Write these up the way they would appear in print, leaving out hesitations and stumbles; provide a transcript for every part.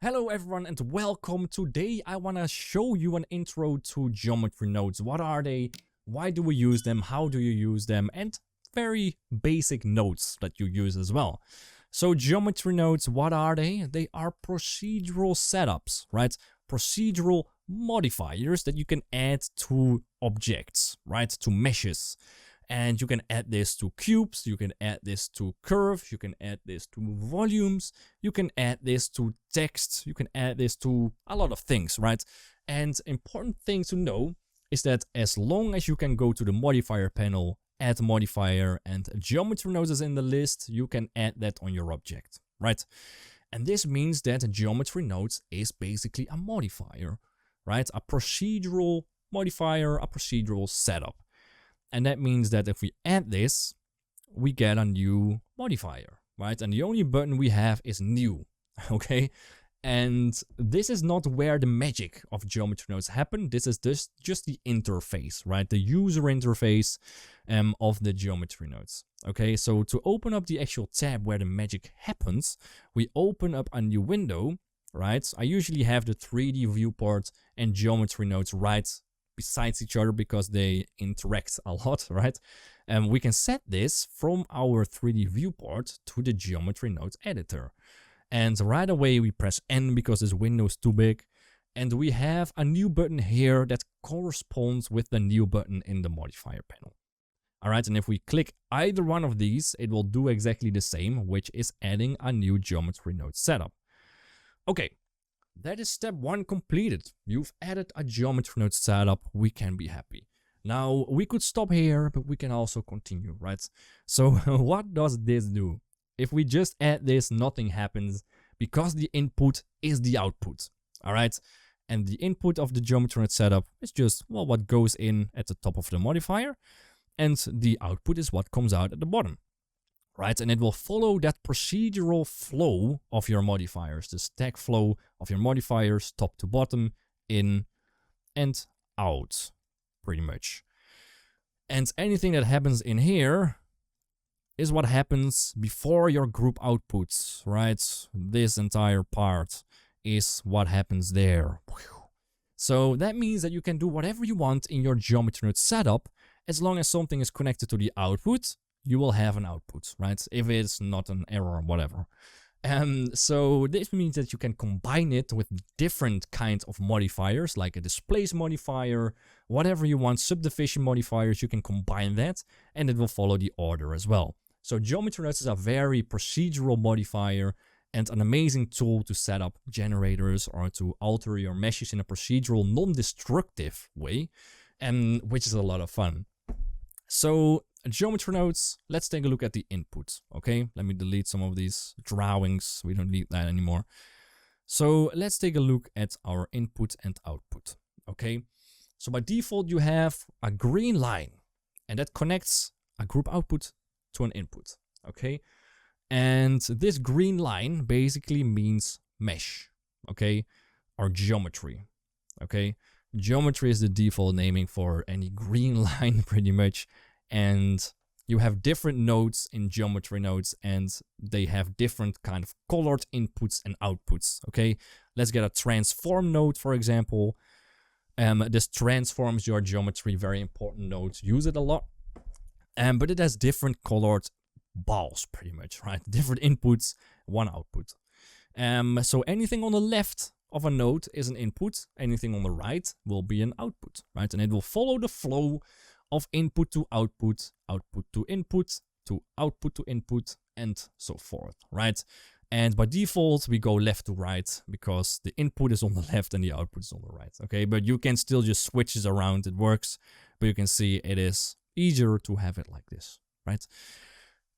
Hello everyone and welcome. Today I want to show you an intro to geometry nodes. What are they? Why do we use them? How do you use them? And very basic nodes that you use as well. So geometry nodes, what are they? They are procedural setups, right? Procedural modifiers that you can add to objects, right? To meshes. And you can add this to cubes, you can add this to curves, you can add this to volumes, you can add this to text, you can add this to a lot of things, right? And important thing to know is that as long as you can go to the modifier panel, add modifier, and geometry nodes is in the list, you can add that on your object, right? And this means that geometry nodes is basically a modifier, right? A procedural modifier, a procedural setup. And that means that if we add this, we get a new modifier, right? And the only button we have is new, okay? And this is not where the magic of geometry nodes happen. This is just the interface, right? The user interface of the geometry nodes, okay? So to open up the actual tab where the magic happens, we open up a new window, right? I usually have the 3D viewport and geometry nodes right besides each other because they interact a lot, right? And we can set this from our 3D viewport to the geometry nodes editor. And right away we press N because this window is too big. And we have a new button here that corresponds with the new button in the modifier panel. All right, and if we click either one of these, it will do exactly the same, which is adding a new geometry node setup. Okay. That is step 1 completed. You've added a geometry node setup. We can be happy. Now, we could stop here, but we can also continue, right? So, what does this do? If we just add this, nothing happens because the input is the output, all right? And the input of the geometry node setup is just, well, what goes in at the top of the modifier, and the output is what comes out at the bottom. Right, and it will follow that procedural flow of your modifiers, the stack flow of your modifiers, top to bottom, in and out, pretty much. And anything that happens in here is what happens before your group outputs, right? This entire part is what happens there. So that means that you can do whatever you want in your geometry node setup, as long as something is connected to the output. You will have an output, right? If it's not an error or whatever. So this means that you can combine it with different kinds of modifiers, like a displace modifier, whatever you want, subdivision modifiers, you can combine that, and it will follow the order as well. So geometry nodes is a very procedural modifier and an amazing tool to set up generators or to alter your meshes in a procedural, non-destructive way, which is a lot of fun. So geometry nodes, let's take a look at the input, okay? Let me delete some of these drawings, we don't need that anymore. So let's take a look at our input and output, okay? So by default you have a green line, and that connects a group output to an input, okay? And this green line basically means mesh, okay? Or geometry, okay? Geometry is the default naming for any green line pretty much. And you have different nodes in geometry nodes, and they have different kind of colored inputs and outputs, okay? Let's get a transform node, for example. This transforms your geometry, very important node. Use it a lot. But it has different colored balls, pretty much, right? Different inputs, one output. So anything on the left of a node is an input. Anything on the right will be an output, right? And it will follow the flow of input to output, output to input, to output to input, and so forth, right? And by default, we go left to right because the input is on the left and the output is on the right, okay? But you can still just switch this around, it works, but you can see it is easier to have it like this, right?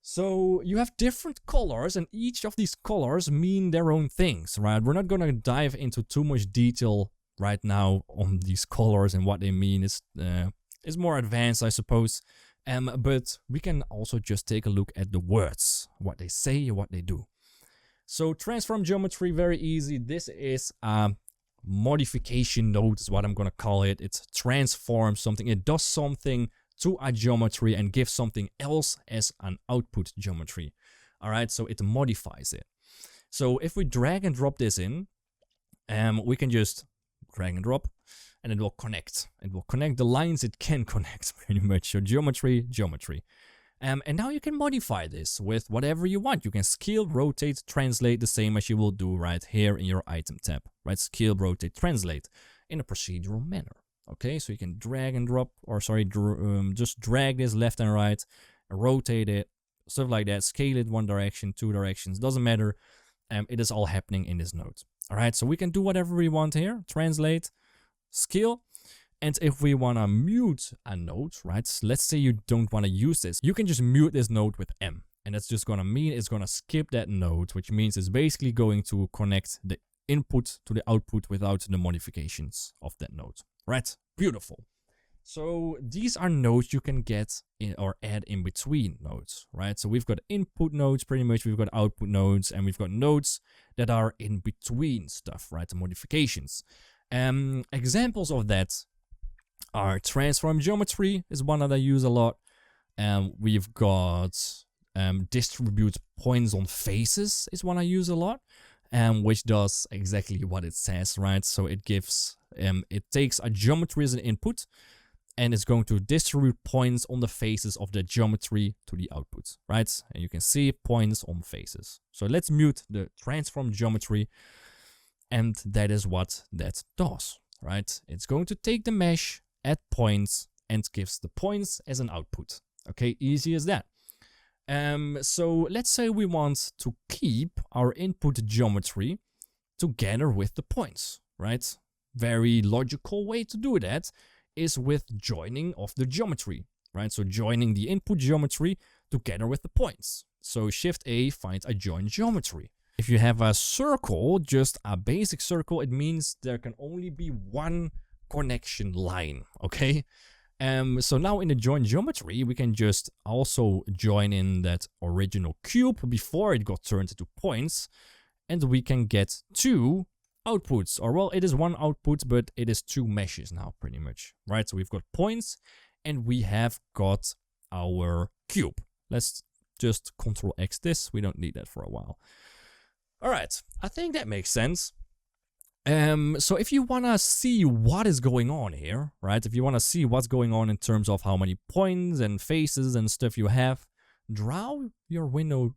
So you have different colors, and each of these colors mean their own things, right? We're not gonna dive into too much detail right now on these colors and what they mean. It's more advanced, I suppose, but we can also just take a look at the words, what they say, what they do. So transform geometry, very easy. This is a modification node, is what I'm gonna call it. It transforms something, it does something to a geometry and gives something else as an output geometry. All right, so it modifies it. So if we drag and drop this in, We can just drag and drop, and it will connect. It will connect the lines it can connect, pretty much. So geometry, geometry. And now you can modify this with whatever you want. You can scale, rotate, translate, the same as you will do right here in your item tab, right? Scale, rotate, translate in a procedural manner. Okay, so you can drag and drop, or sorry, just drag this left and right, rotate it, stuff like that, scale it one direction, two directions, doesn't matter. It is all happening in this node. All right, so we can do whatever we want here, translate, scale. And if we want to mute a node, right, so let's say you don't want to use this, you can just mute this node with M. And that's just going to mean it's going to skip that node, which means it's basically going to connect the input to the output without the modifications of that node. Right? Beautiful. So these are nodes you can get in or add in between nodes, right? So we've got input nodes pretty much, we've got output nodes, and we've got nodes that are in between stuff, right? The modifications. Examples of that are transform geometry is one that I use a lot. We've got distribute points on faces is one I use a lot, which does exactly what it says, right? So it gives, it takes a geometry as an input, and it's going to distribute points on the faces of the geometry to the output, right? And you can see points on faces. So let's mute the transform geometry, and that is what that does, right? It's going to take the mesh, add points, and gives the points as an output. Okay, easy as that. So let's say we want to keep our input geometry together with the points, right? Very logical way to do that is with joining of the geometry, right? So joining the input geometry together with the points. So Shift A finds a join geometry. If you have a circle, just a basic circle, it means there can only be one connection line, okay? So now in the join geometry, we can just also join in that original cube before it got turned into points, and we can get two outputs, or well, it is one output, but it is two meshes now pretty much, right? So we've got points and we have got our cube. Let's just Control X this, we don't need that for a while. All right, I think that makes sense. So if you want to see what is going on here, right? If you want to see what's going on in terms of how many points and faces and stuff you have, draw your window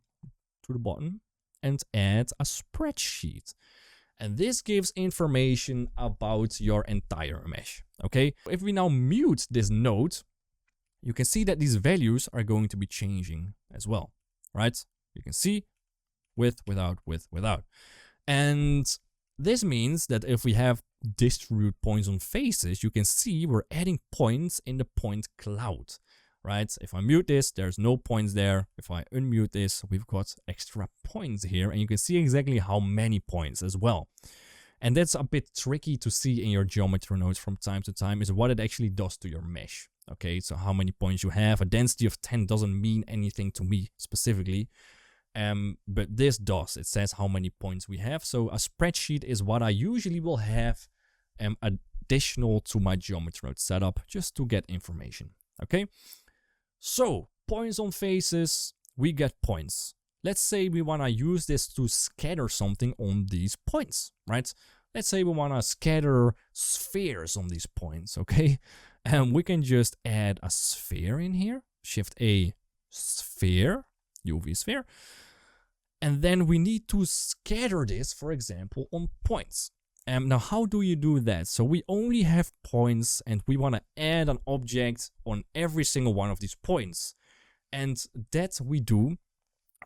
to the bottom and add a spreadsheet. And this gives information about your entire mesh, okay? If we now mute this node, you can see that these values are going to be changing as well, right? You can see with, without, with, without. And this means that if we have distribute points on faces, you can see we're adding points in the point cloud, right? If I mute this, there's no points there. If I unmute this, we've got extra points here, and you can see exactly how many points as well. And that's a bit tricky to see in your geometry nodes from time to time, is what it actually does to your mesh. Okay, so how many points you have. A density of 10 doesn't mean anything to me specifically. But this does. It says how many points we have. So a spreadsheet is what I usually will have additional to my geometry node setup, just to get information. Okay, so points on faces, we get points. Let's say we want to use this to scatter something on these points, right? Let's say we want to scatter spheres on these points, okay? And we can just add a sphere in here, Shift A, sphere, UV sphere. And then we need to scatter this, for example, on points. Now, how do you do that? So we only have points and we want to add an object on every single one of these points. And that we do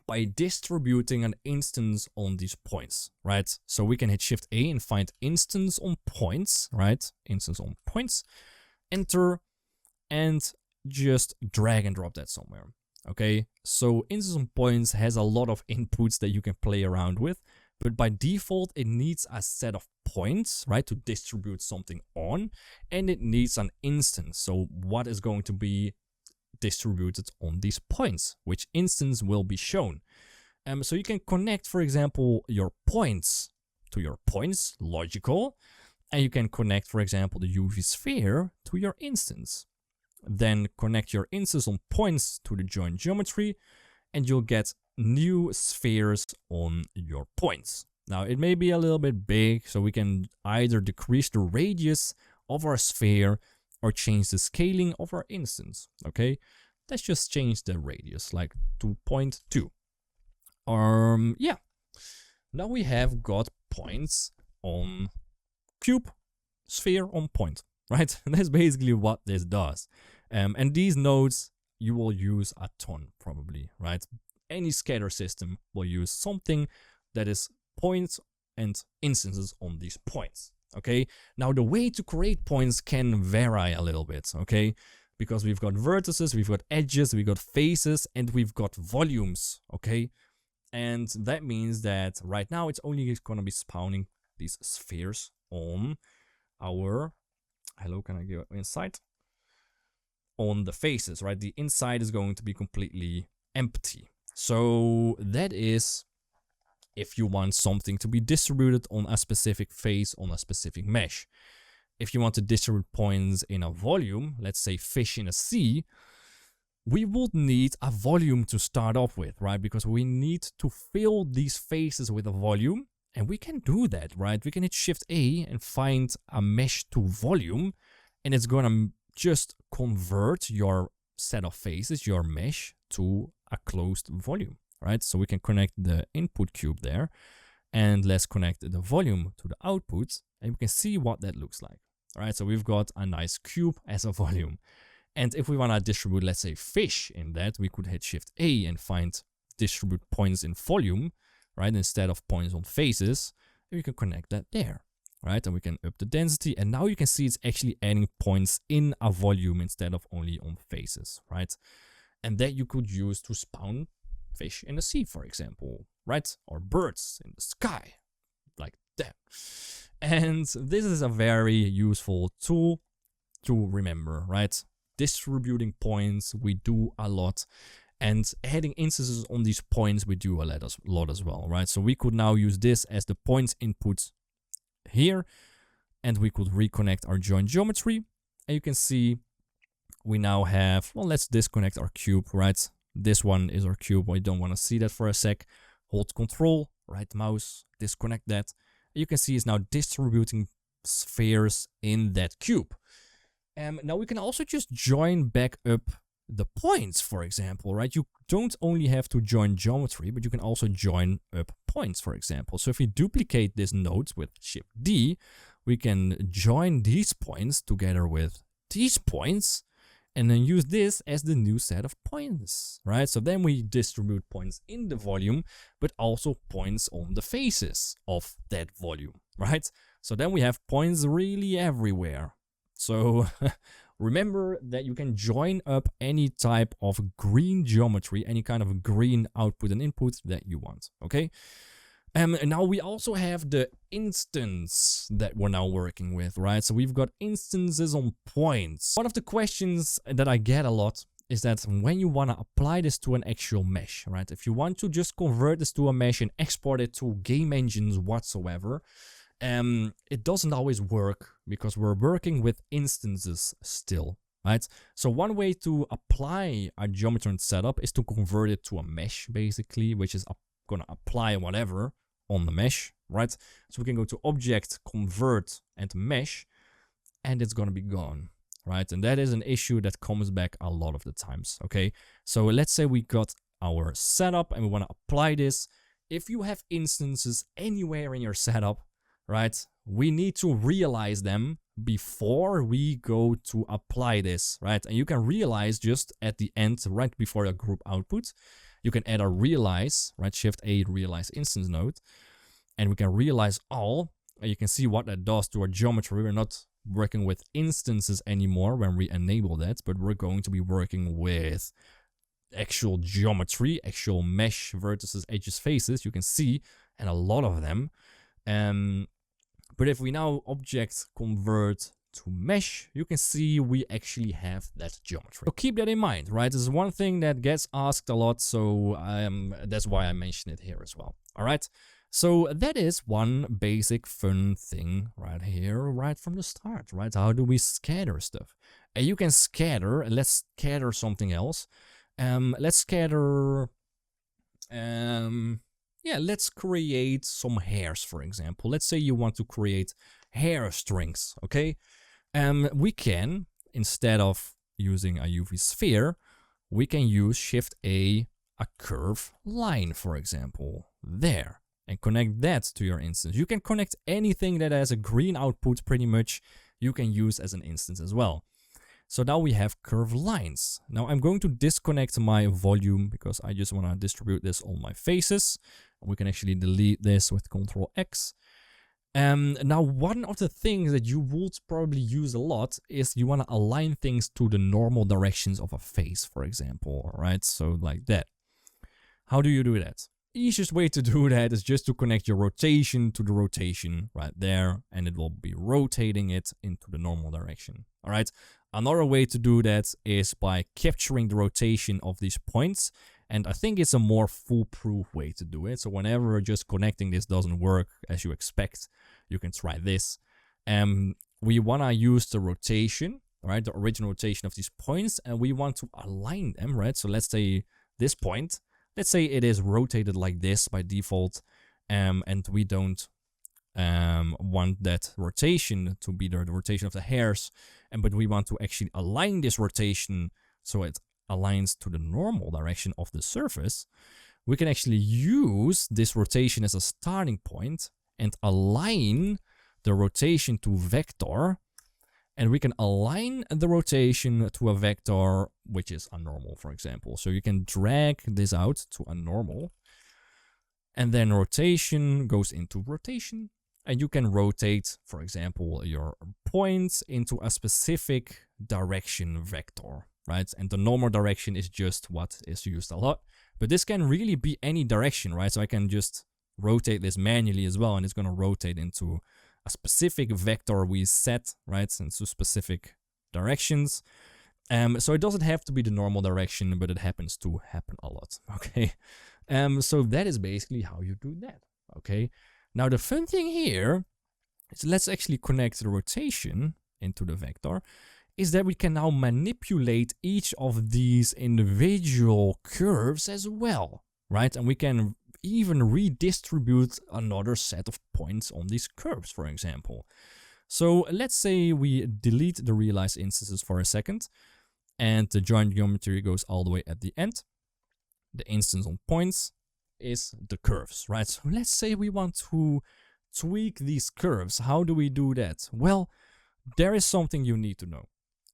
by distributing an instance on these points, right? So we can hit Shift A and find instance on points, right? Instance on points, enter, and just drag and drop that somewhere. Okay, so instance on points has a lot of inputs that you can play around with, but by default it needs a set of points, right, to distribute something on, and it needs an instance. So what is going to be distributed on these points, which instance will be shown. So you can connect, for example, your points to your points, logical, and you can connect, for example, the UV sphere to your instance. Then connect your instance on points to the join geometry, and you'll get new spheres on your points. Now it may be a little bit big, so we can either decrease the radius of our sphere or change the scaling of our instance, okay? Let's just change the radius, like to 0.2. Yeah. Now we have got points on cube, sphere on point, right? And that's basically what this does. And these nodes you will use a ton probably, right? Any scatter system will use something that is points and instances on these points, okay? Now the way to create points can vary a little bit, okay? Because we've got vertices, we've got edges, we've got faces, and we've got volumes, okay? And that means that right now it's only going to be spawning these spheres on our, hello, can I go inside? On the faces, right? The inside is going to be completely empty. So that is if you want something to be distributed on a specific face on a specific mesh. If you want to distribute points in a volume, let's say fish in a sea, we would need a volume to start off with, right? Because we need to fill these faces with a volume, and we can do that, right? We can hit Shift A and find a mesh to volume, and it's gonna just convert your set of faces, your mesh, to a closed volume, right? So we can connect the input cube there, and let's connect the volume to the output, and we can see what that looks like. All right, so we've got a nice cube as a volume. And if we want to distribute, let's say, fish in that, we could hit Shift A and find distribute points in volume, right, instead of points on faces. And we can connect that there, right? And we can up the density. And now you can see it's actually adding points in a volume instead of only on faces, right? And that you could use to spawn fish in the sea, for example, right? Or birds in the sky, like that. And this is a very useful tool to remember, right? Distributing points, we do a lot, and adding instances on these points, we do a lot as well, right? So we could now use this as the points input here, and we could reconnect our joint geometry, and you can see we now have, well, let's disconnect our cube, right? This one is our cube. We don't want to see that for a sec. Hold Control, right mouse, disconnect that. You can see it's now distributing spheres in that cube. Now we can also just join back up the points, for example, right? You don't only have to join geometry, but you can also join up points, for example. So if we duplicate this node with Shift D, we can join these points together with these points, and then use this as the new set of points, right? So then we distribute points in the volume, but also points on the faces of that volume, right? So then we have points really everywhere. So remember that you can join up any type of green geometry, any kind of green output and input that you want, okay? Now we also have the instance that we're now working with, right? So we've got instances on points. One of the questions that I get a lot is that when you want to apply this to an actual mesh, right? If you want to just convert this to a mesh and export it to game engines whatsoever, it doesn't always work because we're working with instances still, right? So one way to apply a geometry setup is to convert it to a mesh, basically, which is going to apply whatever on the mesh, right? So we can go to Object, Convert, and Mesh, and it's going to be gone, right? And that is an issue that comes back a lot of the times, okay? So let's say we got our setup and we want to apply this. If you have instances anywhere in your setup, right, we need to realize them before we go to apply this, right? And you can realize just at the end, right before your group output, you can add a realize, right? Shift A, realize instance node, and we can realize all, and you can see what that does to our geometry. We're not working with instances anymore when we enable that, but we're going to be working with actual geometry, actual mesh, vertices, edges, faces, you can see, and a lot of them. But if we now object convert to mesh, you can see we actually have that geometry. So keep that in mind, right? This is one thing that gets asked a lot, so that's why I mention it here as well. All right. So that is one basic fun thing right here, right from the start, right? How do we scatter stuff? And you can scatter, let's scatter something else. Let's scatter, yeah, let's create some hairs, for example. Let's say you want to create hair strings, okay? We can, instead of using a UV sphere, we can use Shift A curve line, for example, there, and connect that to your instance. You can connect anything that has a green output pretty much, you can use as an instance as well. So now we have curve lines. Now I'm going to disconnect my volume because I just want to distribute this on my faces. We can actually delete this with Ctrl X. Now one of the things that you would probably use a lot is you want to align things to the normal directions of a face, for example, right? So like that. How do you do that? Easiest way to do that is just to connect your rotation to the rotation right there, and it will be rotating it into the normal direction. All right. Another way to do that is by capturing the rotation of these points, and I think it's a more foolproof way to do it. So whenever just connecting this doesn't work as you expect, you can try this. We want to use the rotation, right? The original rotation of these points, and we want to align them, right? So let's say this point, let's say it is rotated like this by default, and we don't want that rotation to be the rotation of the hairs, but we want to actually align this rotation so it aligns to the normal direction of the surface. We can actually use this rotation as a starting point and align the rotation to vector, and we can align the rotation to a vector which is a normal, for example. So you can drag this out to a normal, and then rotation goes into rotation, and you can rotate, for example, your points into a specific direction vector, right? And the normal direction is just what is used a lot, but this can really be any direction, right? So I can just rotate this manually as well, and it's going to rotate into a specific vector we set, right, into specific directions. So it doesn't have to be the normal direction, but it happens to happen a lot, okay? So that is basically how you do that, okay? Now the fun thing here is, let's actually connect the rotation into the vector, is that we can now manipulate each of these individual curves as well, right? And we can even redistribute another set of points on these curves, for example. So let's say we delete the realized instances for a second, and the joint geometry goes all the way at the end. The instance on points is the curves, right? So let's say we want to tweak these curves. How do we do that? Well, there is something you need to know.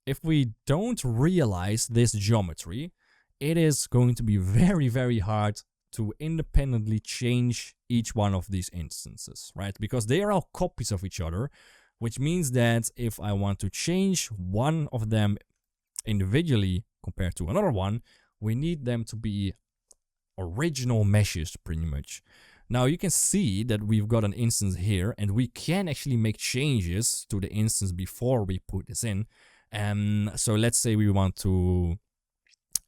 If we don't realize this geometry, it is going to be very, very hard to independently change each one of these instances, right? Because they are all copies of each other, which means that if I want to change one of them individually compared to another one, we need them to be original meshes pretty much. Now you can see that we've got an instance here, and we can actually make changes to the instance before we put this in. So let's say we want to,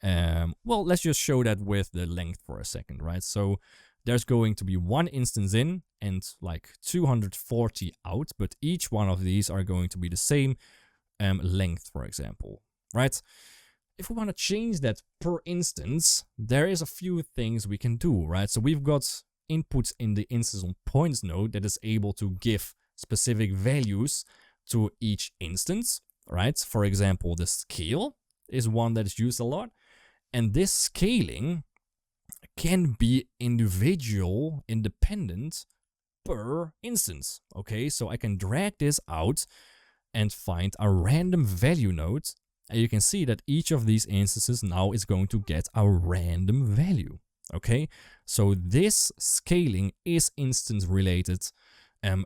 well, let's just show that with the length for a second, right? So there's going to be one instance in and like 240 out, but each one of these are going to be the same length, for example, right? If we want to change that per instance, there is a few things we can do, right? So we've got inputs in the instance on points node that is able to give specific values to each instance, right? For example, the scale is one that is used a lot, and this scaling can be individual, independent per instance, okay? So I can drag this out and find a random value node, and you can see that each of these instances now is going to get a random value, okay? So this scaling is instance related,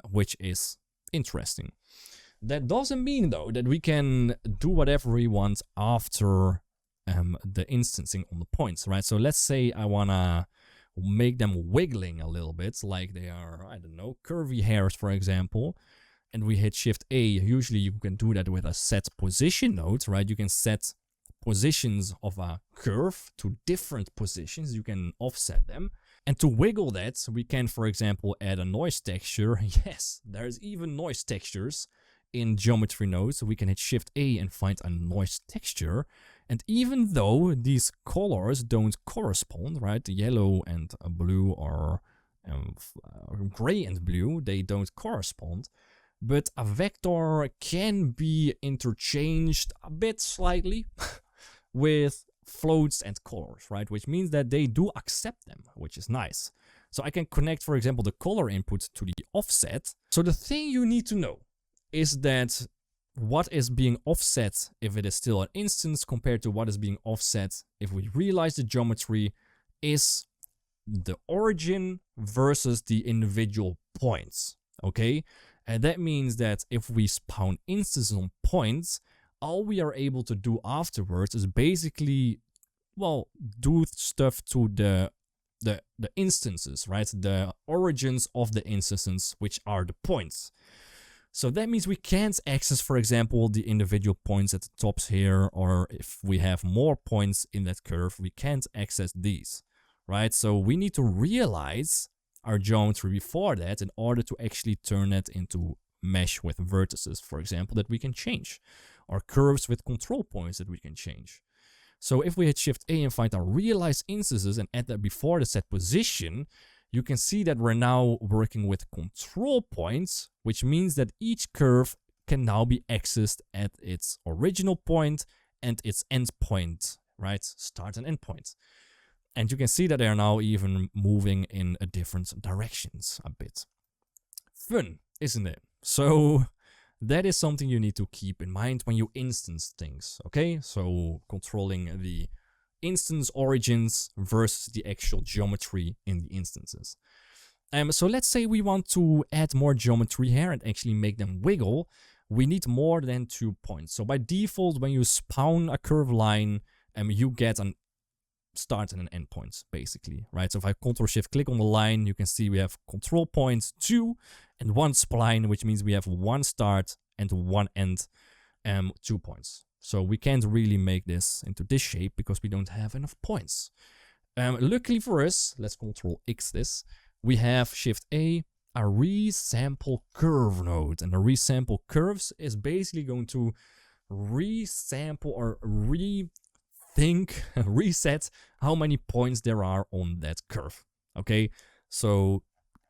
which is interesting. That doesn't mean though that we can do whatever we want after the instancing on the points, right? So let's say I wanna make them wiggling a little bit, like they are, I don't know, curvy hairs, for example, and we hit Shift A. Usually you can do that with a set position node, right? You can set positions of a curve to different positions. You can offset them. And to wiggle that, we can, for example, add a noise texture. Yes, there's even noise textures in geometry nodes. So we can hit Shift A and find a noise texture. And even though these colors don't correspond, right? The yellow and blue are gray and blue, they don't correspond. But a vector can be interchanged a bit slightly with floats and colors, right? Which means that they do accept them, which is nice. So I can connect, for example, the color input to the offset. So the thing you need to know is that what is being offset if it is still an instance compared to what is being offset if we realize the geometry is the origin versus the individual points, okay? And that means that if we spawn instances on points, all we are able to do afterwards is basically, well, do stuff to the instances, right? The origins of the instances, which are the points. So that means we can't access, for example, the individual points at the tops here, or if we have more points in that curve, we can't access these, right? So we need to realize our geometry before that in order to actually turn it into mesh with vertices, for example, that we can change, or curves with control points that we can change. So if we hit Shift A and find our realized instances and add that before the set position, you can see that we're now working with control points, which means that each curve can now be accessed at its original point and its end point, right? Start and end point. And you can see that they are now even moving in a different directions a bit. Fun, isn't it? So that is something you need to keep in mind when you instance things, okay? So controlling the instance origins versus the actual geometry in the instances. So let's say we want to add more geometry here and actually make them wiggle. We need more than 2 points. So by default, when you spawn a curved line, you get an start and an end points, basically, right? So if I Ctrl-Shift-click on the line, you can see we have control points 2 and 1 spline, which means we have 1 start and 1 end, 2 points. So we can't really make this into this shape because we don't have enough points. Luckily for us, let's Ctrl-X this, we have Shift-A, a resample curve node. And the resample curves is basically going to resample or reset how many points there are on that curve. Okay, so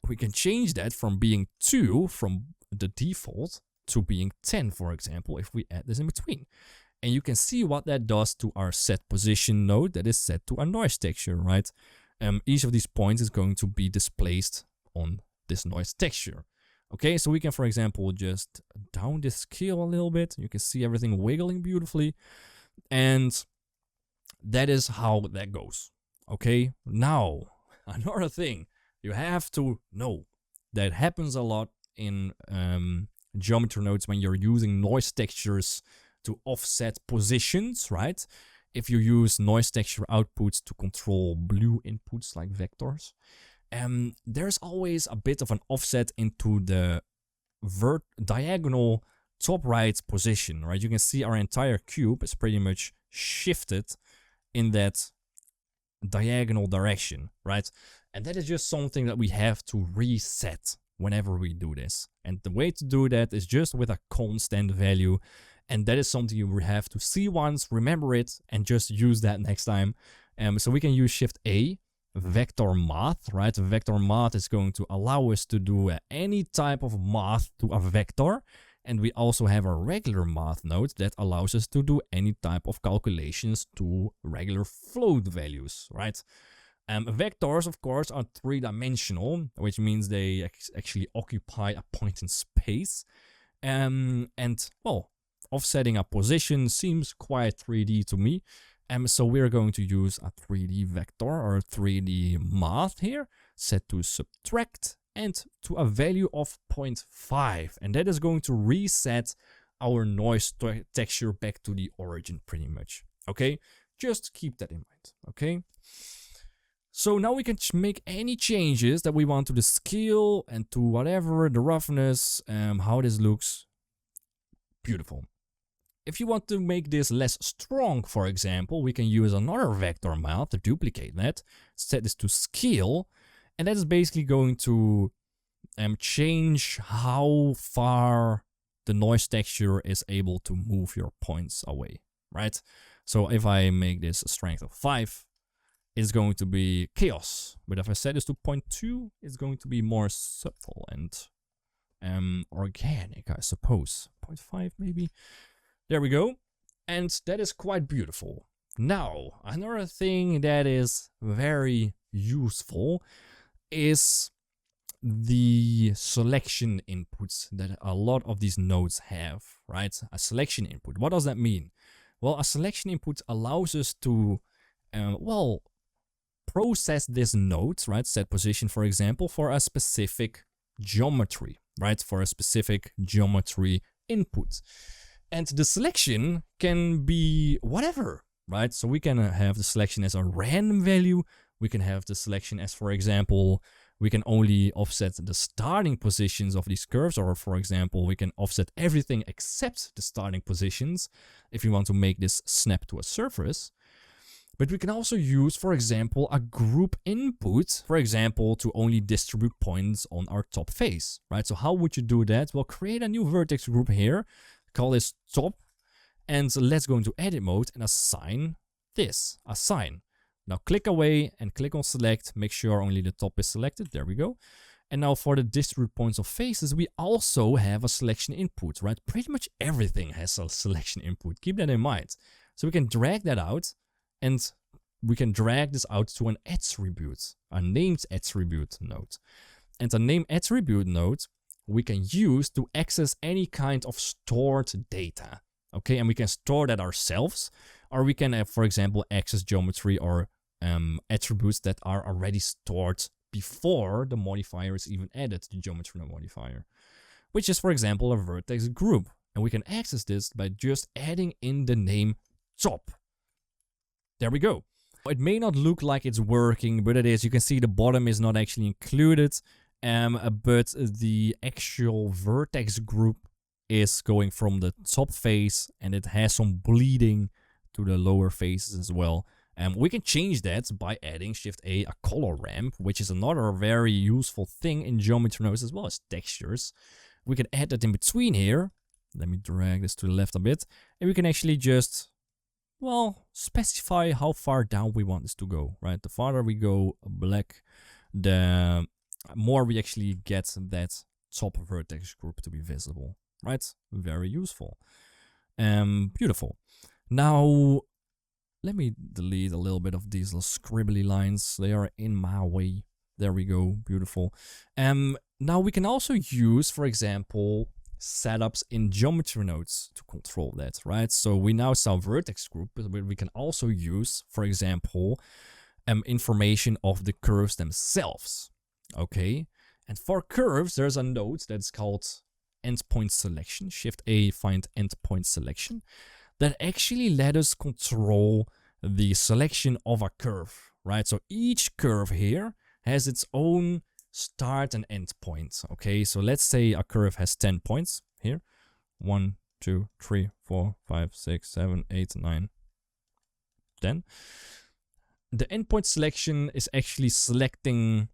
we can change that from being 2 from the default to being 10, for example, if we add this in between. And you can see what that does to our set position node that is set to a noise texture, right? Each of these points is going to be displaced on this noise texture. Okay, so we can, for example, just down this scale a little bit. You can see everything wiggling beautifully. And that is how that goes. Okay, now another thing you have to know that happens a lot in geometry nodes when you're using noise textures to offset positions, right? If you use noise texture outputs to control blue inputs like vectors, there's always a bit of an offset into the diagonal top right position, right? You can see our entire cube is pretty much shifted in that diagonal direction, right? And that is just something that we have to reset whenever we do this. And the way to do that is just with a constant value. And that is something you have to see once, remember it, and just use that next time. So we can use Shift-A, vector math, right? Vector math is going to allow us to do any type of math to a vector. And we also have a regular math node that allows us to do any type of calculations to regular float values, right? Vectors, of course, are three-dimensional, which means they actually occupy a point in space. And, well, offsetting a position seems quite 3D to me. So we're going to use a 3D vector or 3D math here, set to subtract and to a value of 0.5. And that is going to reset our noise texture back to the origin pretty much. Okay, just keep that in mind. Okay. So now we can make any changes that we want to the scale and to whatever, the roughness, how this looks. Beautiful. If you want to make this less strong, for example, we can use another vector math to duplicate that, set this to scale, and that is basically going to change how far the noise texture is able to move your points away, right? So if I make this a strength of 5, it's going to be chaos. But if I set this to 0.2, it's going to be more subtle and organic, I suppose. 0.5 maybe. There we go. And that is quite beautiful. Now, another thing that is very useful is the selection inputs that a lot of these nodes have, right? A selection input. What does that mean? Well, a selection input allows us to, well, process this node, right? Set position, for example, for a specific geometry, right? For a specific geometry input. And the selection can be whatever, right? So we can have the selection as a random value. We can have the selection as, for example, we can only offset the starting positions of these curves, or for example, we can offset everything except the starting positions if you want to make this snap to a surface. But we can also use, for example, a group input, for example, to only distribute points on our top face, right? So how would you do that? Well, create a new vertex group here, call this top, and let's go into edit mode and assign this, assign. Now click away and click on select, make sure only the top is selected, there we go. And now for the distribute points of faces, we also have a selection input, right? Pretty much everything has a selection input, keep that in mind. So we can drag that out, and we can drag this out to an attribute, a named attribute node. And a named attribute node we can use to access any kind of stored data, okay? And we can store that ourselves, or we can, for example, access geometry or attributes that are already stored before the modifier is even added to the geometry modifier, which is, for example, a vertex group. And we can access this by just adding in the name top. There we go. It may not look like it's working, but it is. You can see the bottom is not actually included, but the actual vertex group is going from the top face, and it has some bleeding to the lower faces as well. We can change that by adding Shift-A, a color ramp, which is another very useful thing in geometry nodes as well as textures. We can add that in between here. Let me drag this to the left a bit, and we can actually just, well, specify how far down we want this to go, right? The farther we go black, the more we actually get that top vertex group to be visible, right? Very useful. Beautiful. Now, let me delete a little bit of these little scribbly lines. They are in my way. There we go. Beautiful. Now we can also use, for example, setups in geometry nodes to control that, right? So we now saw vertex group, but we can also use, for example, information of the curves themselves, okay? And for curves, there's a node that's called endpoint selection, Shift-A, find endpoint selection, that actually let us control the selection of a curve, right? So each curve here has its own start and end point, okay? So let's say a curve has 10 points here. 1, 2, 3, 4, 5, 6, 7, 8, 9, 10. The endpoint selection is actually selecting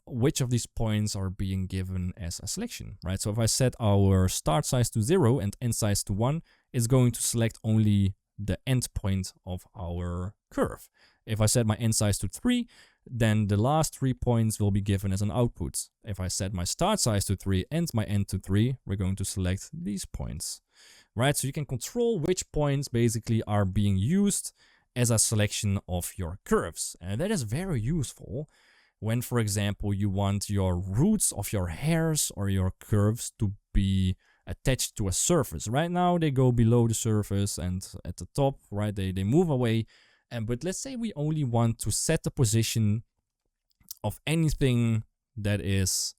which of these points are being given as a selection, right? So if I set our start size to 0 and end size to 1, it's going to select only the end point of our curve. If I set my end size to 3, then the last 3 points will be given as an output. If I set my start size to 3 and my end to 3, we're going to select these points, right? So you can control which points basically are being used as a selection of your curves. And that is very useful when, for example, you want your roots of your hairs or your curves to be attached to a surface. Right now they go below the surface and at the top, right, they move away. But let's say we only want to set the position of anything that is,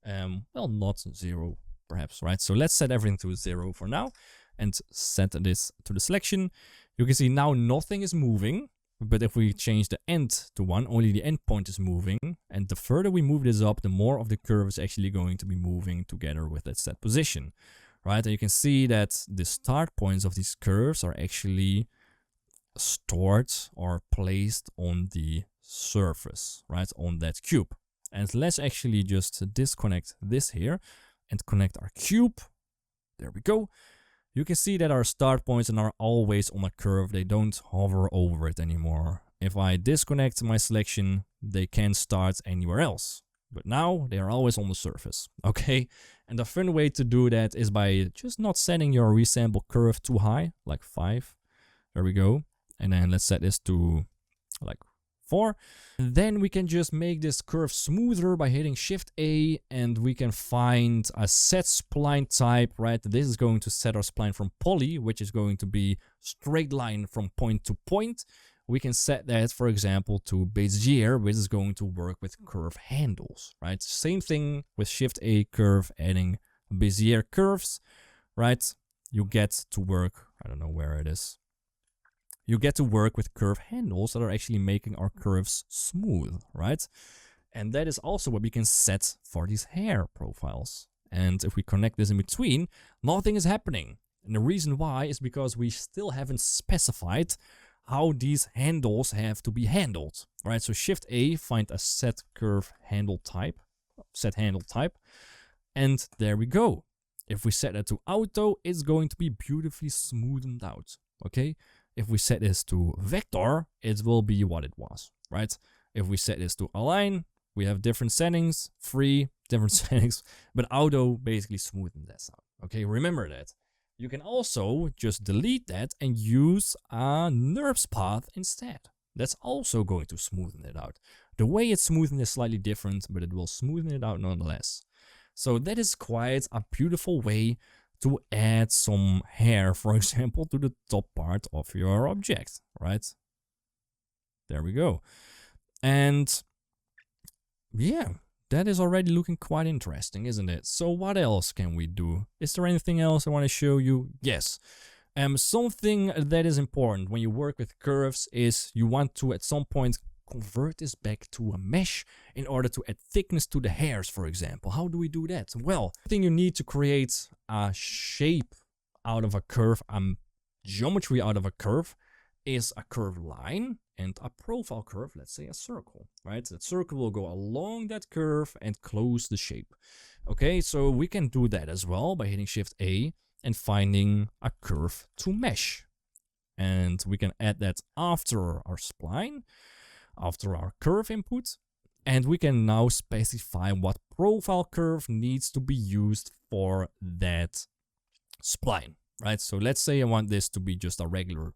well, not 0, perhaps, right? So let's set everything to 0 for now and set this to the selection. You can see now nothing is moving, but if we change the end to 1, only the end point is moving. And the further we move this up, the more of the curve is actually going to be moving together with that set position, right? And you can see that the start points of these curves are actually stored or placed on the surface, right, on that cube. And let's actually just disconnect this here and connect our cube. There we go. You can see that our start points are always on a curve. They don't hover over it anymore. if I disconnect my selection, they can't start anywhere else. But now they are always on the surface, okay? And the fun way to do that is by just not setting your resample curve too high, like 5. There we go. And then let's set this to like 4. And then we can just make this curve smoother by hitting Shift A, and we can find a set spline type, right? This is going to set our spline from poly, which is going to be straight line from point to point. We can set that, for example, to Bezier, which is going to work with curve handles, right? Same thing with Shift A curve, adding Bezier curves, right? You get to work, I don't know where it is. You get to work with curve handles that are actually making our curves smooth, right? And that is also what we can set for these hair profiles. And if we connect this in between, nothing is happening. And the reason why is because we still haven't specified how these handles have to be handled, right? So Shift A, find a set curve handle type, set handle type, and there we go. If we set that to auto, it's going to be beautifully smoothed out, okay? If we set this to vector, it will be what it was, right? If we set this to align, we have different settings, free, different settings, but auto basically smoothens this out, okay? Remember that. You can also just delete that and use a NURBS path instead. That's also going to smoothen it out. The way it's smoothened is slightly different, but it will smoothen it out nonetheless. So that is quite a beautiful way to add some hair, for example, to the top part of your object, right? There we go. And yeah, that is already looking quite interesting, isn't it? So what else can we do? Is there anything else I want to show you? Yes. Something that is important when you work with curves is you want to at some point convert this back to a mesh in order to add thickness to the hairs, for example. How do we do that? Well, the thing you need to create a shape out of a curve, geometry out of a curve, is a curved line and a profile curve, let's say a circle, right? That circle will go along that curve and close the shape. Okay, so we can do that as well by hitting Shift A and finding a curve to mesh. And we can add that after our spline, after our curve input. And we can now specify what profile curve needs to be used for that spline, right? So let's say I want this to be just a regular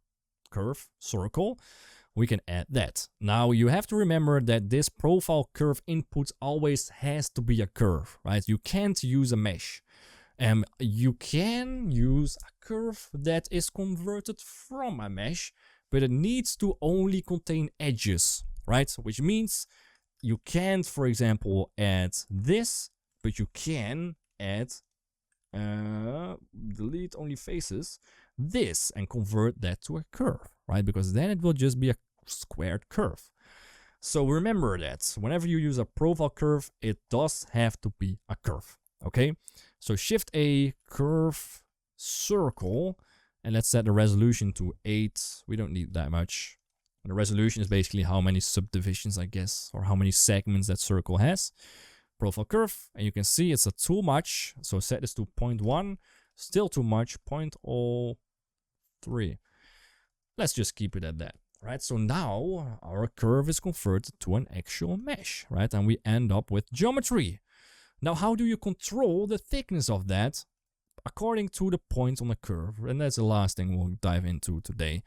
curve, circle. We can add that. Now you have to remember that this profile curve input always has to be a curve, right? You can't use a mesh. You can use a curve that is converted from a mesh, but it needs to only contain edges, right? Which means you can't, for example, add this, but you can add delete only faces, this, and convert that to a curve, right? Because then it will just be a squared curve. So remember that whenever you use a profile curve, it does have to be a curve, okay? So Shift A, curve, circle, and let's set the resolution to 8. We don't need that much. And the resolution is basically how many subdivisions, I guess, or how many segments that circle has. Profile curve, and you can see it's a too much, so set this to 0.1, still too much, 0.03. Let's just keep it at that, right? So now our curve is converted to an actual mesh, right? And we end up with geometry. Now, how do you control the thickness of that according to the point on the curve? And that's the last thing we'll dive into today.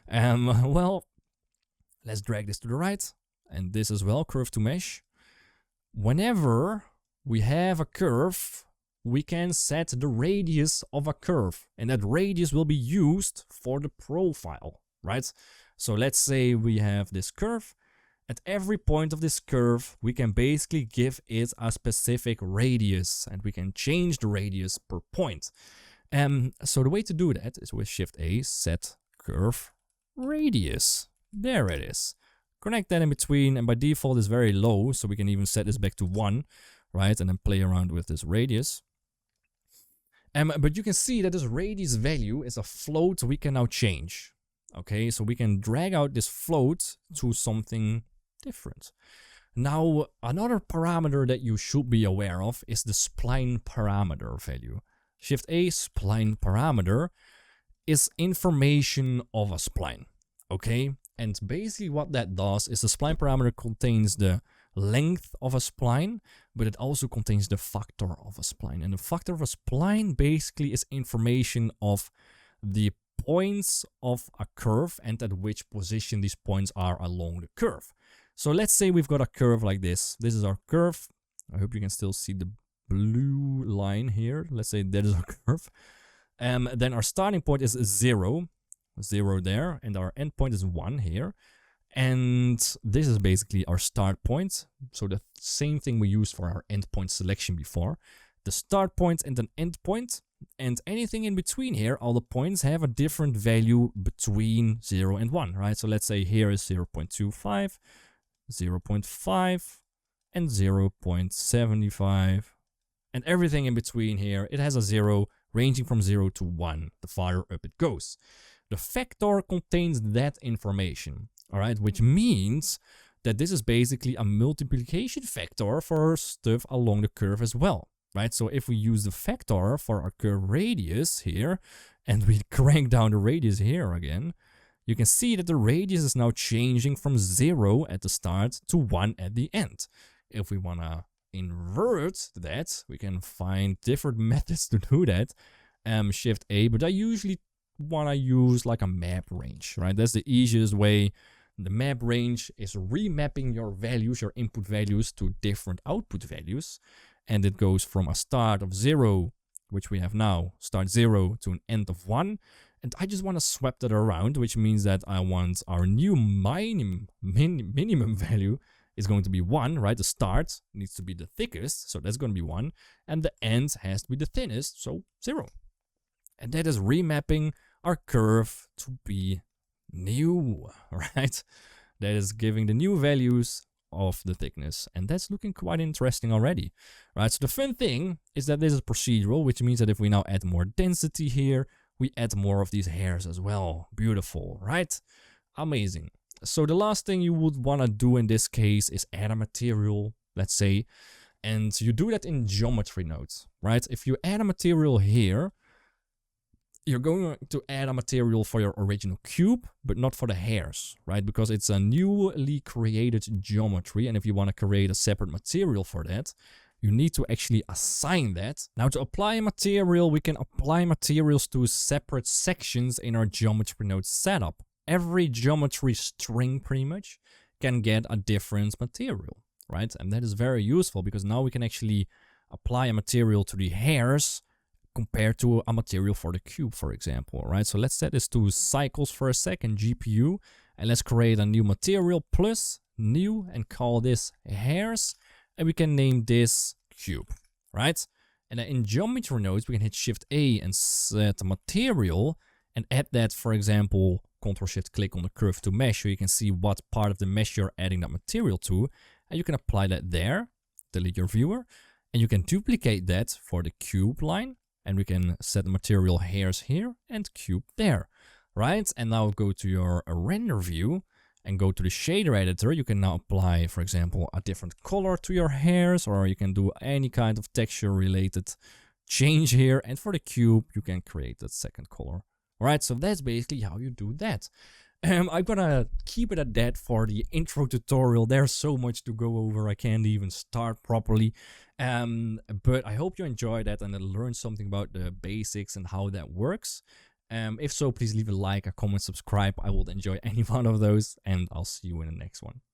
Well, let's drag this to the right, and this as well, curve to mesh. Whenever we have a curve, we can set the radius of a curve, and that radius will be used for the profile, right? So let's say we have this curve. At every point of this curve, we can basically give it a specific radius, and we can change the radius per point. So the way to do that is with Shift A, set curve radius. There it is. Connect that in between, and by default it's very low, so we can even set this back to 1, right? And then play around with this radius. But you can see that this radius value is a float we can now change. Okay, so we can drag out this float to something different. Now, another parameter that you should be aware of is the spline parameter value. Shift A, spline parameter, is information of a spline. Okay, And basically what that does is the spline parameter contains the length of a spline, but it also contains the factor of a spline. And the factor of a spline basically is information of the points of a curve and at which position these points are along the curve. So let's say we've got a curve like this. This is our curve. I hope you can still see the blue line here. Let's say that is our curve. Then our starting point is 0 there, and our end point is 1 here. And this is basically our start point. So the same thing we used for our endpoint selection before. The start point and an end point. And anything in between here, all the points have a different value between 0 and 1, right? So let's say here is 0.25, 0.5, and 0.75. And everything in between here, it has a 0 ranging from 0 to 1, the farther up it goes. The factor contains that information, all right, which means that this is basically a multiplication factor for stuff along the curve as well, right? So if we use the factor for our curve radius here, and we crank down the radius here again, you can see that the radius is now changing from 0 at the start to 1 at the end. If we want to invert that, we can find different methods to do that. Shift A, but I usually want to use like a map range, right? That's the easiest way. The map range is remapping your values, your input values, to different output values. And it goes from a start of 0, which we have now, start 0, to an end of 1. And I just want to swap that around, which means that I want our new minimum value is going to be 1, right? The start needs to be the thickest, so that's going to be 1. And the end has to be the thinnest, so 0. And that is remapping our curve to be new, right? That is giving the new values of the thickness. And that's looking quite interesting already, right? So the fun thing is that this is procedural, which means that if we now add more density here, we add more of these hairs as well. Beautiful, right? Amazing. So the last thing you would want to do in this case is add a material, let's say, and you do that in geometry nodes, right? If you add a material here, you're going to add a material for your original cube, but not for the hairs, right? Because it's a newly created geometry, and if you want to create a separate material for that, you need to actually assign that. Now, to apply a material, we can apply materials to separate sections in our geometry node setup. Every geometry string pretty much can get a different material, right? And that is very useful because now we can actually apply a material to the hairs compared to a material for the cube, for example, right? So let's set this to cycles for a second, GPU, and let's create a new material plus new and call this hairs, and we can name this cube, right? And then in geometry nodes, we can hit Shift A and set a material and add that, for example, Ctrl Shift click on the curve to mesh, so you can see what part of the mesh you're adding that material to, and you can apply that there, delete your viewer, and you can duplicate that for the cube line, and we can set the material hairs here and cube there, right? And now go to your render view and go to the shader editor. You can now apply, for example, a different color to your hairs, or you can do any kind of texture related change here. And for the cube, you can create that second color. All right, so that's basically how you do that. I'm gonna keep it at that for the intro tutorial. There's so much to go over, I can't even start properly. But I hope you enjoyed that and learned something about the basics and how that works. If so, please leave a like, a comment, subscribe. I would enjoy any one of those, and I'll see you in the next one.